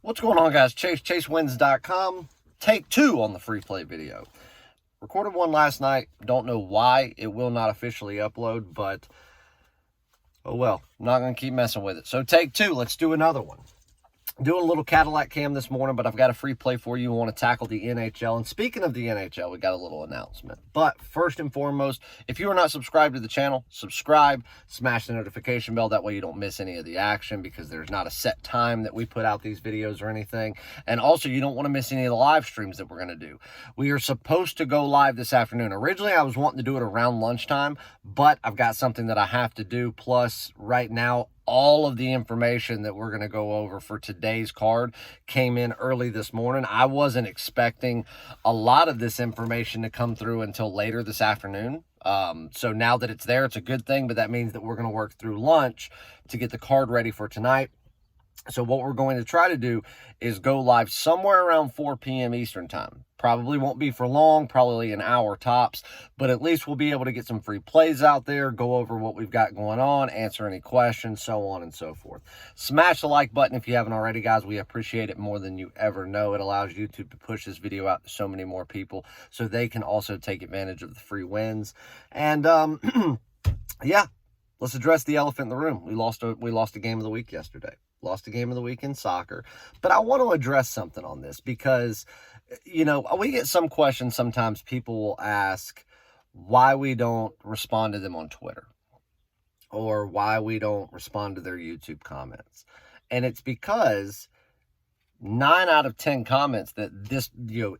What's going on, guys? ChaseWins.com. Take 2 on the free play video. Recorded one last night. Don't know why it will not officially upload, but oh well. I'm not going to keep messing with it. So take 2. Let's do another one. Doing a little Cadillac cam this morning, but I've got a free play for you. I want to tackle the NHL. And speaking of the NHL, we got a little announcement. But first and foremost, if you are not subscribed to the channel, subscribe, smash the notification bell. That way you don't miss any of the action, because there's not a set time that we put out these videos or anything. And also, you don't want to miss any of the live streams that we're going to do. We are supposed to go live this afternoon. Originally, I was wanting to do it around lunchtime, but I've got something that I have to do. Plus, right now, all of the information that we're going to go over for today's card came in early this morning. I wasn't expecting a lot of this information to come through until later this afternoon. So now that it's there, it's a good thing, but that means that we're going to work through lunch to get the card ready for tonight. So what we're going to try to do is go live somewhere around 4 p.m. Eastern time. Probably won't be for long, probably an hour tops, but at least we'll be able to get some free plays out there, go over what we've got going on, answer any questions, so on and so forth. Smash the like button if you haven't already, guys. We appreciate it more than you ever know. It allows YouTube to push this video out to so many more people so they can also take advantage of the free wins. And yeah, let's address the elephant in the room. We lost a game of the week yesterday. Lost a game of the week in soccer. But I want to address something on this because, you know, we get some questions sometimes. People will ask why we don't respond to them on Twitter or why we don't respond to their YouTube comments. And it's because 9 out of 10 comments that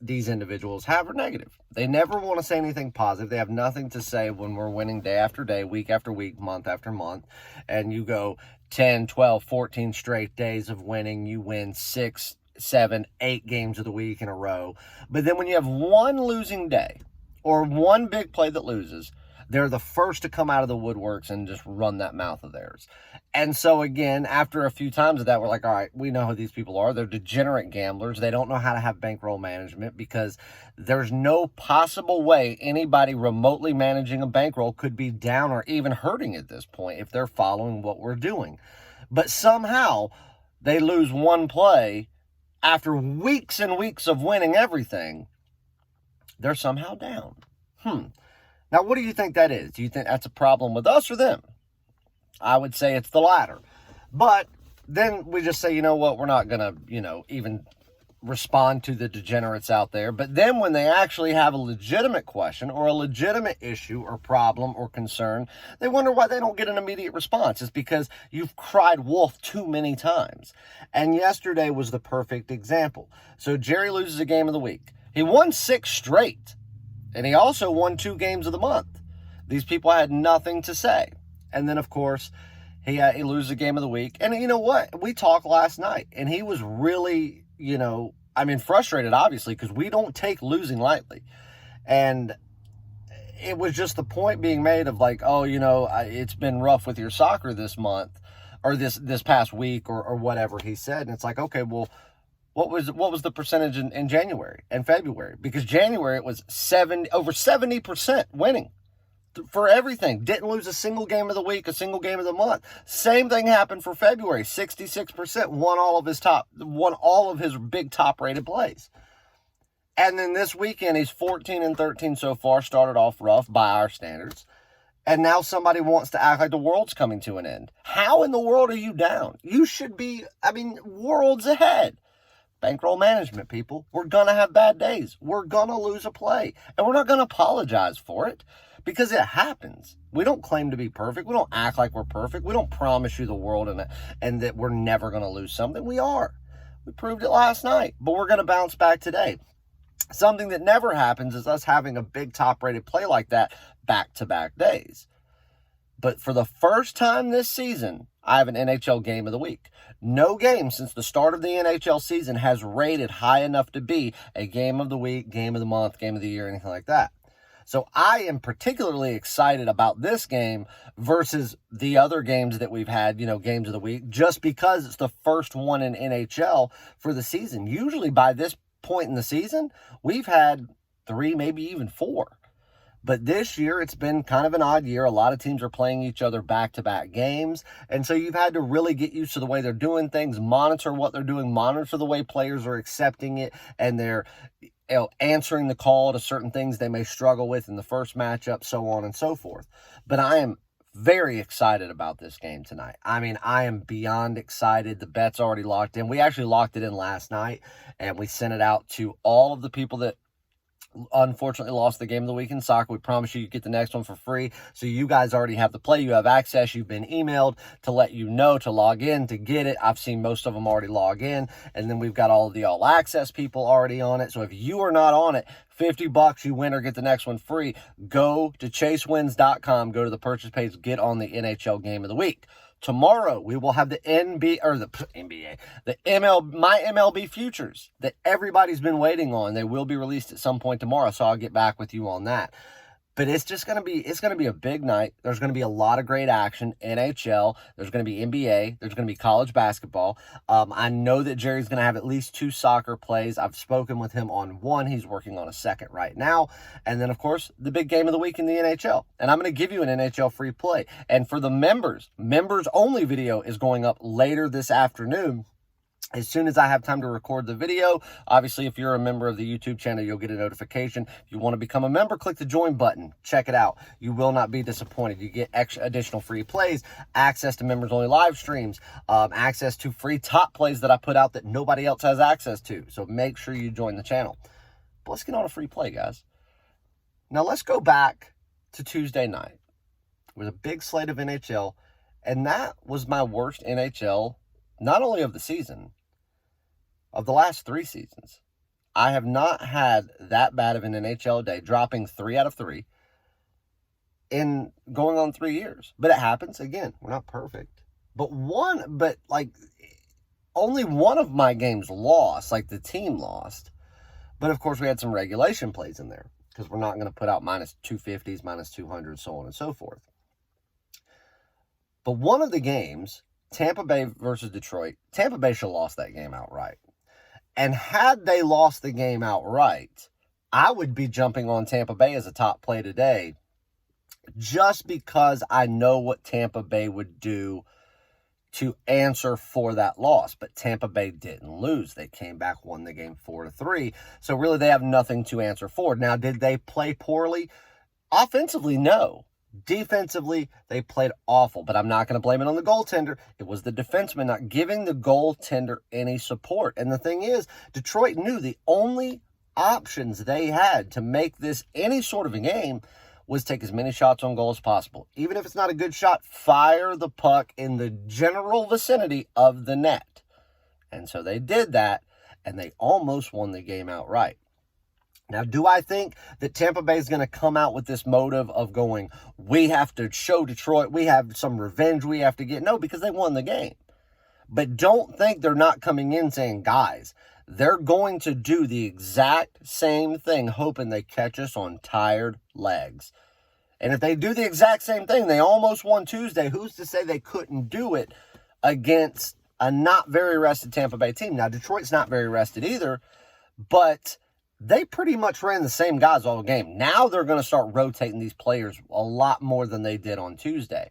these individuals have are negative. They never want to say anything positive. They have nothing to say when we're winning day after day, week after week, month after month. And you go 10, 12, 14 straight days of winning. You win 6, 7, 8 games of the week in a row. But then when you have one losing day or one big play that loses, they're the first to come out of the woodworks and just run that mouth of theirs. And so again, after a few times of that, we're like, all right, we know who these people are. They're degenerate gamblers. They don't know how to have bankroll management, because there's no possible way anybody remotely managing a bankroll could be down or even hurting at this point if they're following what we're doing. But somehow they lose one play after weeks and weeks of winning everything. They're somehow down. Now, what do you think that is? Do you think that's a problem with us or them? I would say it's the latter. But then we just say, you know what, we're not going to, even respond to the degenerates out there. But then when they actually have a legitimate question or a legitimate issue or problem or concern, they wonder why they don't get an immediate response. It's because you've cried wolf too many times. And yesterday was the perfect example. So Jerry loses a game of the week. He won 6 straight. And he also won 2 games of the month. These people had nothing to say. And then, of course, he loses a game of the week. And you know what? We talked last night, and he was really, frustrated, obviously, because we don't take losing lightly. And it was just the point being made of like, oh, it's been rough with your soccer this month or this past week or whatever he said. And it's like, okay, well, what was the percentage in January and February? Because January it was over 70% winning for everything. Didn't lose a single game of the week, a single game of the month. Same thing happened for February. 66% won all of his big top rated plays. And then this weekend he's 14-13 so far. Started off rough by our standards. And now somebody wants to act like the world's coming to an end. How in the world are you down? You should be, worlds ahead. Bankroll management, people. We're going to have bad days. We're going to lose a play. And we're not going to apologize for it, because it happens. We don't claim to be perfect. We don't act like we're perfect. We don't promise you the world and that we're never going to lose something. We are. We proved it last night. But we're going to bounce back today. Something that never happens is us having a big top-rated play like that back-to-back days. But for the first time this season, I have an NHL game of the week. No game since the start of the NHL season has rated high enough to be a game of the week, game of the month, game of the year, anything like that. So I am particularly excited about this game versus the other games that we've had, games of the week, just because it's the first one in NHL for the season. Usually by this point in the season, we've had 3, maybe even 4. But this year, it's been kind of an odd year. A lot of teams are playing each other back-to-back games. And so you've had to really get used to the way they're doing things, monitor what they're doing, monitor the way players are accepting it, and they're answering the call to certain things they may struggle with in the first matchup, so on and so forth. But I am very excited about this game tonight. I mean, I am beyond excited. The bet's already locked in. We actually locked it in last night, and we sent it out to all of the people that unfortunately lost the game of the week in soccer. We promise you get the next one for free. So you guys already have the play. You have access. You've been emailed to let you know to log in to get it. I've seen most of them already log in. And then we've got all of the all access people already on it. So if you are not on it, $50, you win or get the next one free. Go to chasewins.com. Go to the purchase page. Get on the NHL game of the week. Tomorrow, we will have the my MLB futures that everybody's been waiting on. They will be released at some point tomorrow, so I'll get back with you on that. But it's going to be a big night. There's going to be a lot of great action. NHL, there's going to be NBA, there's going to be college basketball. I know that Jerry's going to have at least 2 soccer plays. I've spoken with him on one. He's working on a second right now. And then, of course, the big game of the week in the NHL. And I'm going to give you an NHL free play. And for the members only video is going up later this afternoon. As soon as I have time to record the video. Obviously, if you're a member of the YouTube channel, you'll get a notification. If you want to become a member, click the join button. Check it out. You will not be disappointed. You get additional free plays, access to members-only live streams, access to free top plays that I put out that nobody else has access to. So make sure you join the channel. But let's get on a free play, guys. Now, let's go back to Tuesday night. It was a big slate of NHL, and that was my worst NHL, not only of the season, of the last 3 seasons. I have not had that bad of an NHL day, dropping 3 out of 3 in going on 3 years. But it happens. Again, we're not perfect. But only one of my games lost, like the team lost. But of course, we had some regulation plays in there because we're not going to put out minus 250s, minus 200, so on and so forth. But one of the games, Tampa Bay versus Detroit, Tampa Bay should have lost that game outright. And had they lost the game outright, I would be jumping on Tampa Bay as a top play today just because I know what Tampa Bay would do to answer for that loss. But Tampa Bay didn't lose. They came back, won the game 4-3. So really they have nothing to answer for. Now, did they play poorly? Offensively, no. Defensively, they played awful, but I'm not going to blame it on the goaltender. It was the defenseman not giving the goaltender any support. And the thing is, Detroit knew the only options they had to make this any sort of a game was take as many shots on goal as possible. Even if it's not a good shot, fire the puck in the general vicinity of the net. And so they did that, and they almost won the game outright. Now, do I think that Tampa Bay is going to come out with this motive of going, we have to show Detroit, we have some revenge we have to get? No, because they won the game. But don't think they're not coming in saying, guys, they're going to do the exact same thing, hoping they catch us on tired legs. And if they do the exact same thing, they almost won Tuesday. Who's to say they couldn't do it against a not very rested Tampa Bay team? Now, Detroit's not very rested either, but they pretty much ran the same guys all game. Now they're going to start rotating these players a lot more than they did on Tuesday.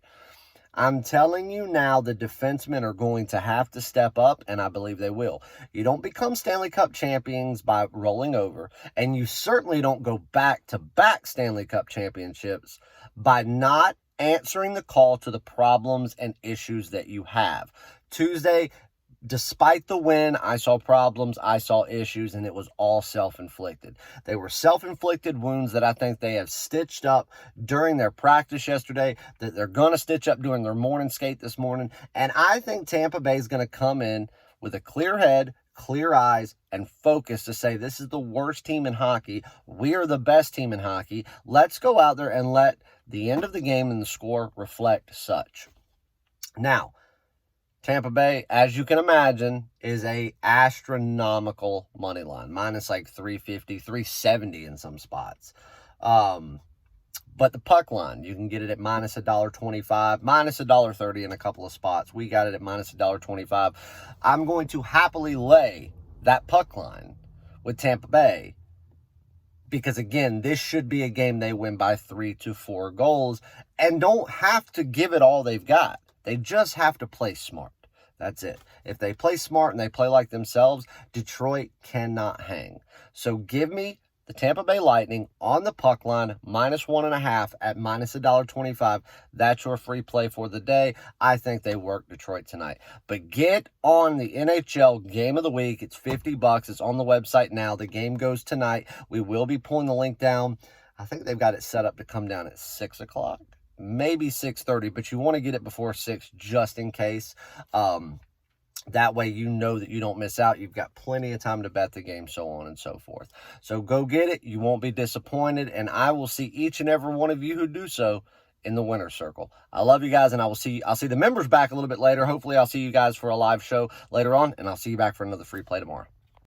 I'm telling you now, the defensemen are going to have to step up, and I believe they will. You don't become Stanley Cup champions by rolling over, and you certainly don't go back-to-back Stanley Cup championships by not answering the call to the problems and issues that you have. Tuesday, despite the win, I saw problems, I saw issues, and it was all self-inflicted. They were self-inflicted wounds that I think they have stitched up during their practice yesterday, that they're going to stitch up during their morning skate this morning. And I think Tampa Bay is going to come in with a clear head, clear eyes, and focus to say, this is the worst team in hockey. We are the best team in hockey. Let's go out there and let the end of the game and the score reflect such. Now, Tampa Bay, as you can imagine, is a astronomical money line. Minus like 350, 370 in some spots. But the puck line, you can get it at minus $1.25, minus $1.30 in a couple of spots. We got it at minus $1.25. I'm going to happily lay that puck line with Tampa Bay Because, again, this should be a game they win by 3 to 4 goals and don't have to give it all they've got. They just have to play smart. That's it. If they play smart and they play like themselves, Detroit cannot hang. So give me the Tampa Bay Lightning on the puck line, -1.5 at -$1.25. That's your free play for the day. I think they work Detroit tonight. But get on the NHL Game of the Week. It's $50. It's on the website now. The game goes tonight. We will be pulling the link down. I think they've got it set up to come down at 6 o'clock. Maybe 6:30, but you want to get it before 6 just in case. That way you know that you don't miss out. You've got plenty of time to bet the game, so on and so forth. So go get it. You won't be disappointed, and I will see each and every one of you who do so in the winner's circle. I love you guys, and I'll see the members back a little bit later. Hopefully I'll see you guys for a live show later on, and I'll see you back for another free play tomorrow.